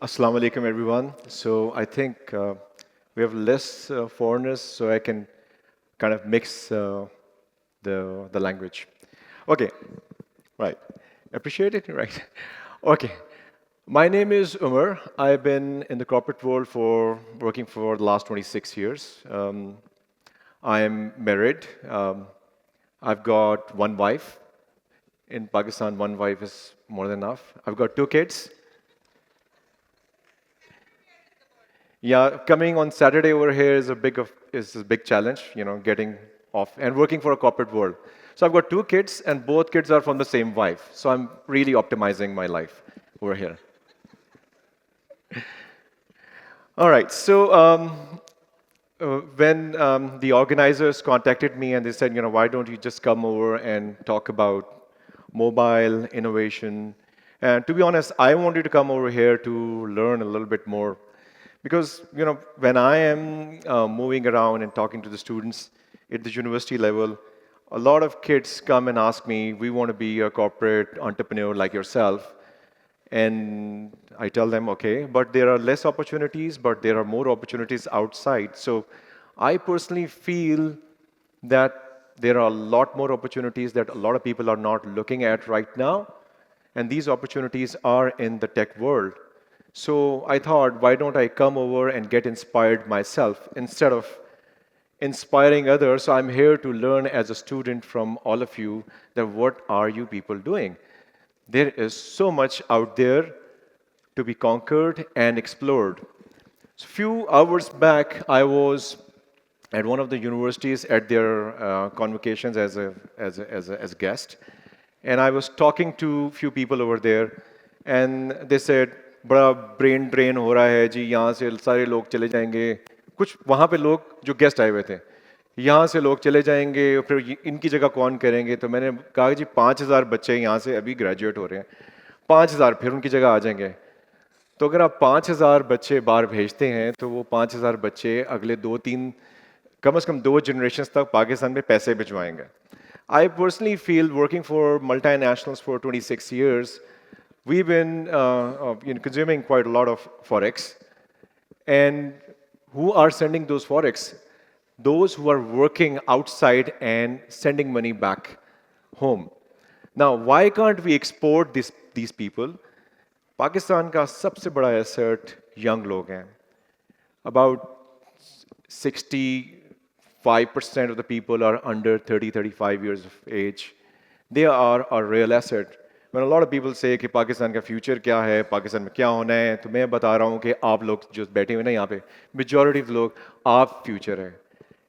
Assalamu alaikum, everyone. So I think we have less foreigners, so I can kind of mix the language. Okay, right. Appreciate it, right? Okay. My name is Umer. I've been in the corporate world for working for the last 26 years. I am married. I've got one wife. In Pakistan, one wife is more than enough. I've got two kids. Yeah, coming on Saturday over here is a big challenge, getting off and working for a corporate world. So I've got two kids, and both kids are from the same wife. So I'm really optimizing my life over here. All right. So when the organizers contacted me and they said, why don't you just come over and talk about mobile innovation? And to be honest, I wanted to come over here to learn a little bit more because, when I am moving around and talking to the students at the university level, a lot of kids come and ask me, we want to be a corporate entrepreneur like yourself. And I tell them, okay, but there are less opportunities, but there are more opportunities outside. So I personally feel that there are a lot more opportunities that a lot of people are not looking at right now. And these opportunities are in the tech world. So I thought, why don't I come over and get inspired myself instead of inspiring others? So I'm here to learn as a student from all of you that what are you people doing? There is so much out there to be conquered and explored. So a few hours back, I was at one of the universities at their convocations as a guest, and I was talking to a few people over there, and they said, बड़ा brain drain हो रहा है जी यहाँ से सारे लोग चले जाएंगे कुछ वहाँ पे लोग जो गेस्ट आए हुए थे यहाँ से लोग चले जाएंगे फिर इनकी जगह कौन करेंगे तो मैंने कहा जी 5,000 बच्चे यहाँ से अभी ग्रेजुएट हो रहे हैं 5,000 फिर उनकी जगह आ जाएंगे तो अगर आप 5,000 बच्चे बाहर भेजते हैं तो वो 5,000 बच्चे अगले 2-3 कम से कम 2 जनरेशन तक पाकिस्तान में पैसे भिजवाएंगे I personally feel working for multinationals for 26 years, we've been consuming quite a lot of Forex. And who are sending those Forex? Those who are working outside and sending money back home. Now, why can't we export these people? Pakistan का सबसे बड़ा asset young लोग हैं. About 65% of the people are under 30, 35 years of age. They are a real asset. When a lot of people say कि पाकिस्तान का future क्या है, पाकिस्तान में क्या होना है, तो मैं बता रहा हूँ कि आप लोग जो बैठे हुए ना यहाँ पे, majority of लोग आप future है.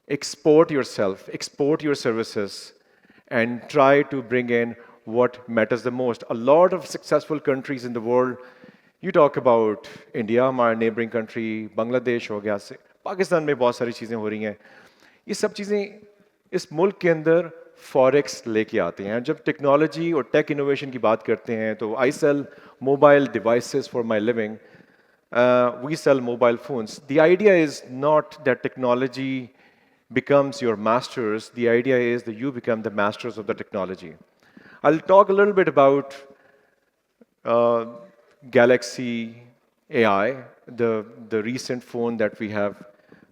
Export yourself, export your services, and try to bring in what matters the most. A lot of successful countries in the world, you talk about India, my neighboring country, Bangladesh हो गया से, पाकिस्तान में बहुत सारी चीज़ें हो रही हैं. ये सब चीज़ें इस मुल्क के अंदर फॉरेक्स लेके आते हैं. जब टेक्नोलॉजी और टेक इनोवेशन की बात करते हैं तो I sell mobile devices for my living. We sell mobile phones. The idea is not that technology becomes your masters. The idea is that you become the masters of the technology. I'll talk a little bit about uh, Galaxy AI, the recent phone that we have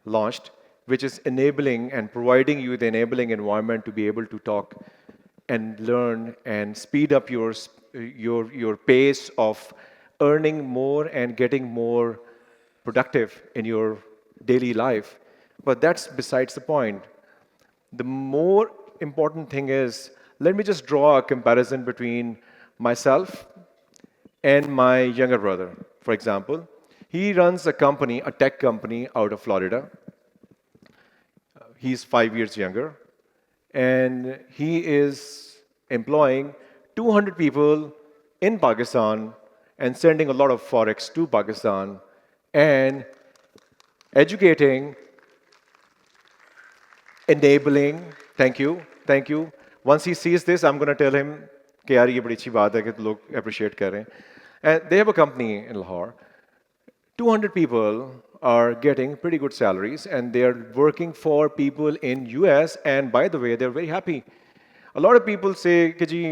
launched, which is enabling and providing you the enabling environment to be able to talk and learn and speed up your pace of earning more and getting more productive in your daily life. But that's besides the point. The more important thing is, let me just draw a comparison between myself and my younger brother. For example, he runs a company, a tech company out of Florida. He's 5 years younger, and he is employing 200 people in Pakistan and sending a lot of forex to Pakistan and educating, enabling. Thank you. Once he sees this, I'm going to tell him कि यार ये बड़ी अच्छी बात है कि लोग appreciate कर रहे हैं. And they have a company in Lahore. 200 people are getting pretty good salaries and they are working for people in US, and by the way they're very happy. A lot of people say कि जी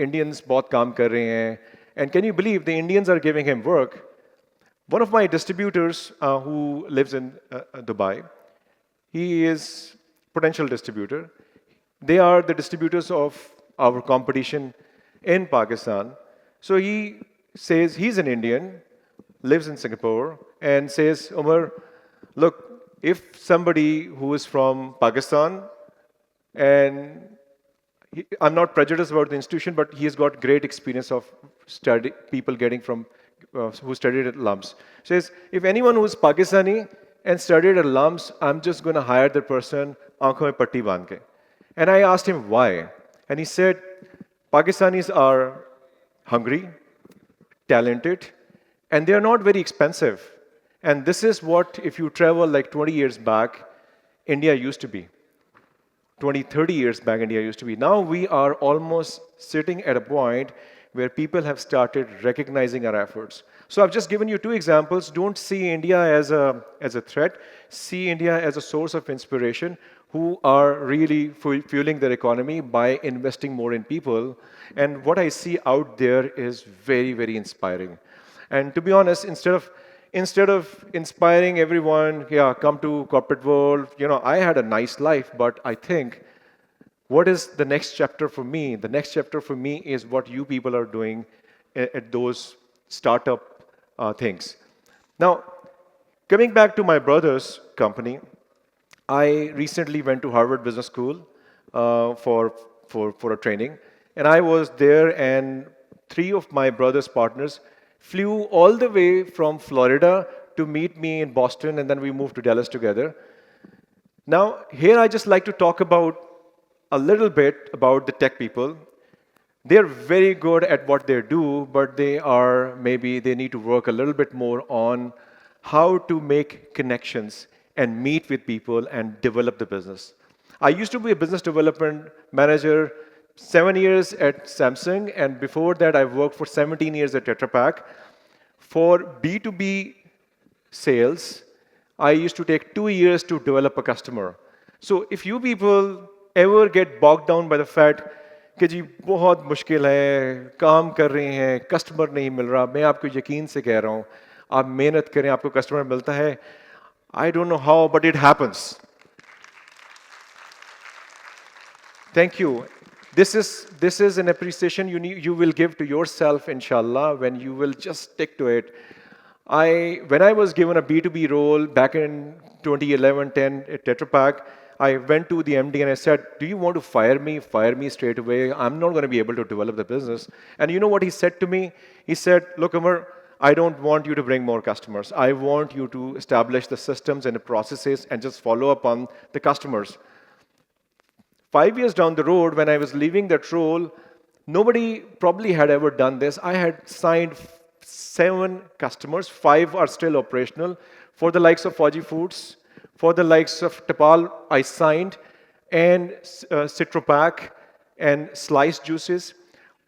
Indians बहुत काम कर रहे हैं, and can you believe the Indians are giving him work One of my distributors who lives in Dubai, he is potential distributor. They are the distributors of our competition in Pakistan. So he says he's an Indian, lives in Singapore, and says, Umar, look, if somebody who is from Pakistan and I'm not prejudiced about the institution, but he has got great experience of study, people getting from who studied at LUMS. Says, if anyone who's Pakistani and studied at LUMS, I'm just going to hire the person, aankhon mein patti band ke. And I asked him why. And he said, Pakistanis are hungry, talented, and they are not very expensive. And this is what, if you travel like 20 years back, India used to be. 20, 30 years back, India used to be. Now we are almost sitting at a point where people have started recognizing our efforts. So I've just given you two examples. Don't see India as a threat. See India as a source of inspiration who are really fueling their economy by investing more in people. And what I see out there is very, very inspiring. And to be honest, instead of inspiring everyone, yeah, come to corporate world, I had a nice life, but I think what is the next chapter for me? The next chapter for me is what you people are doing at those startup things. Now, coming back to my brother's company, I recently went to Harvard Business School for a training, and I was there, and three of my brother's partners flew all the way from Florida to meet me in Boston, and then we moved to Dallas together. Now, here I just like to talk about a little bit about the tech people. They're very good at what they do, but they need to work a little bit more on how to make connections and meet with people and develop the business. I used to be a business development manager 7 years at Samsung, and before that, I worked for 17 years at Tetra Pak. For B2B sales, I used to take 2 years to develop a customer. So if you people ever get bogged down by the fact कि जी बहुत मुश्किल है, काम कर रहे हैं, customer नहीं मिल रहा, मैं आपको यकीन से कह रहा हूँ, आप मेहनत करें, आपको कस्टमर मिलता है. I don't know how, but it happens. Thank you. This is an appreciation you will give to yourself, inshallah, when you will just stick to it. When I was given a B2B role back in 2011-10 at Tetra Pak, I went to the MD and I said, do you want to fire me? Fire me straight away. I'm not going to be able to develop the business. And you know what he said to me? He said, look, Umar, I don't want you to bring more customers. I want you to establish the systems and the processes and just follow up on the customers. 5 years down the road, when I was leaving that role, nobody probably had ever done this. I had signed 7 customers, 5 are still operational. For the likes of Fauji Foods, for the likes of Tapal, I signed, and Citropac, and Slice Juices,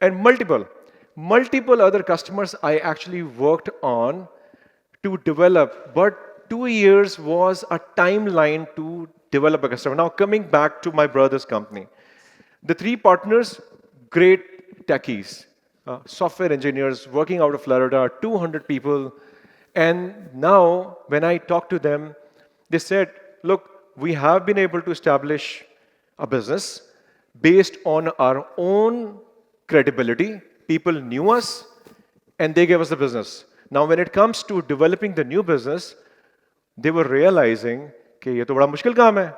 and multiple other customers I actually worked on to develop. But 2 years was a timeline to develop a customer. Now, coming back to my brother's company, the 3 partners, great techies, software engineers working out of Florida, 200 people. And now, when I talk to them, they said, look, we have been able to establish a business based on our own credibility. People knew us, and they gave us the business. Now, when it comes to developing the new business, they were realizing कि ये तो बड़ा मुश्किल काम है.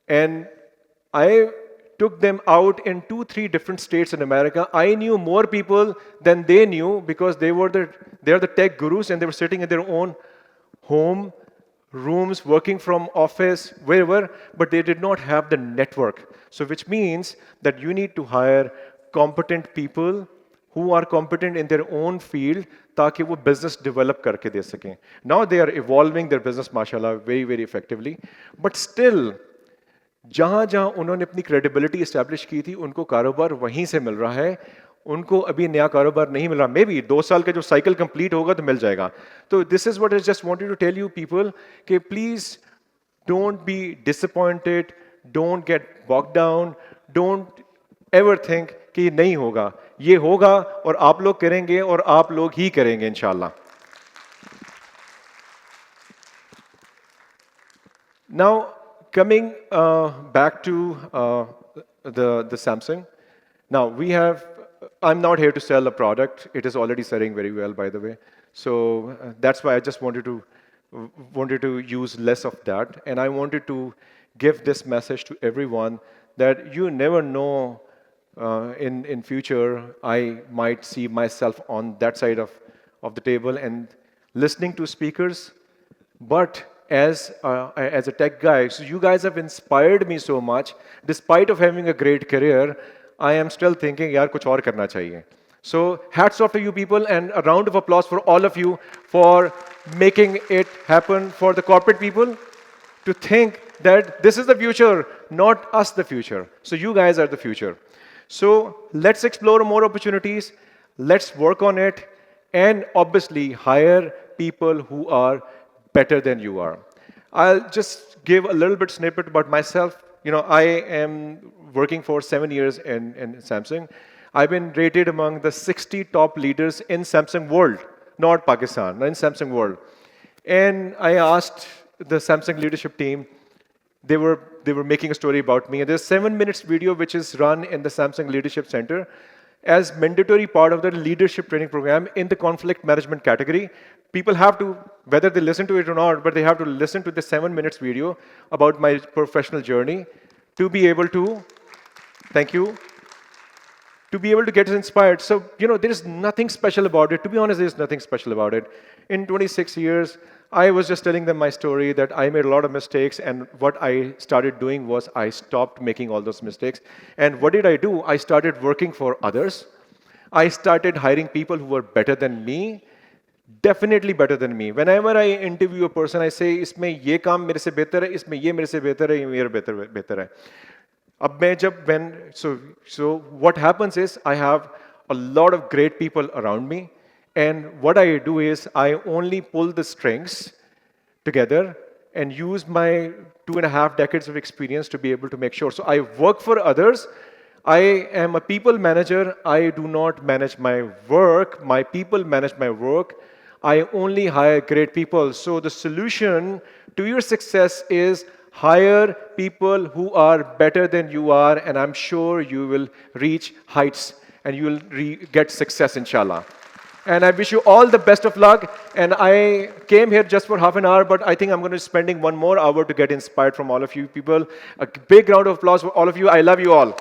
And I took them out in 2-3 different states in America. I knew more people than they knew because they are the tech gurus, and they were sitting in their own home rooms, working from office, wherever, but they did not have the network. So which means that you need to hire competent people who are competent in their own field ताकि वो business develop करके दे सकें. Now they are evolving their business, mashallah, very, very effectively. But still, जहाँ जहाँ उन्होंने अपनी credibility establish की थी, उनको कारोबार वहीं से मिल रहा है. उनको अभी नया कारोबार नहीं मिल रहा. Maybe 2 साल का जो cycle complete होगा तो मिल जाएगा. So this is what I just wanted to tell you people कि please don't be disappointed, don't get bogged down, don't ever think कि ये नहीं होगा. ये होगा और आप लोग करेंगे और आप लोग ही करेंगे इंशाल्लाह. Now, coming back to the Samsung. Now, I'm not here to sell a product. It is already selling very well, by the way. So that's why I just wanted to use less of that. And I wanted to give this message to everyone that you never know in future, I might see myself on that side of the table and listening to speakers. But as a tech guy, so you guys have inspired me so much. Despite of having a great career, I am still thinking, यार कुछ और करना चाहिए. So hats off to you people, and a round of applause for all of you for making it happen. For the corporate people to think that this is the future, not us the future. So you guys are the future. So let's explore more opportunities. Let's work on it, and obviously hire people who are better than you are. I'll just give a little bit snippet about myself. I am working for 7 years in Samsung. I've been rated among the 60 top leaders in Samsung world, not Pakistan, in Samsung world. And I asked the Samsung leadership team, they were making a story about me. And there's 7 minutes video which is run in the Samsung Leadership Center as mandatory part of the leadership training program in the conflict management category. People have to, whether they listen to it or not, but they have to listen to the 7 minutes video about my professional journey to be able to, thank you, to be able to get inspired. So, there is nothing special about it. To be honest, there's nothing special about it. In 26 years, I was just telling them my story that I made a lot of mistakes, and what I started doing was I stopped making all those mistakes. And what did I do? I started working for others. I started hiring people who were better than me, definitely better than me. Whenever I interview a person, I say, इसमें ये काम मेरे से बेहतर है, इसमें ये मेरे से बेहतर है, ये मेरे बेहतर है. अब मैं जब so what happens is I have a lot of great people around me, and what I do is I only pull the strings together and use my 2.5 decades of experience to be able to make sure. So I work for others. I am a people manager. I do not manage my work. My people manage my work. I only hire great people. So the solution to your success is hire people who are better than you are, and I'm sure you will reach heights and you will get success, inshallah. And I wish you all the best of luck. And I came here just for half an hour, but I think I'm going to be spending 1 more hour to get inspired from all of you people. A big round of applause for all of you. I love you all.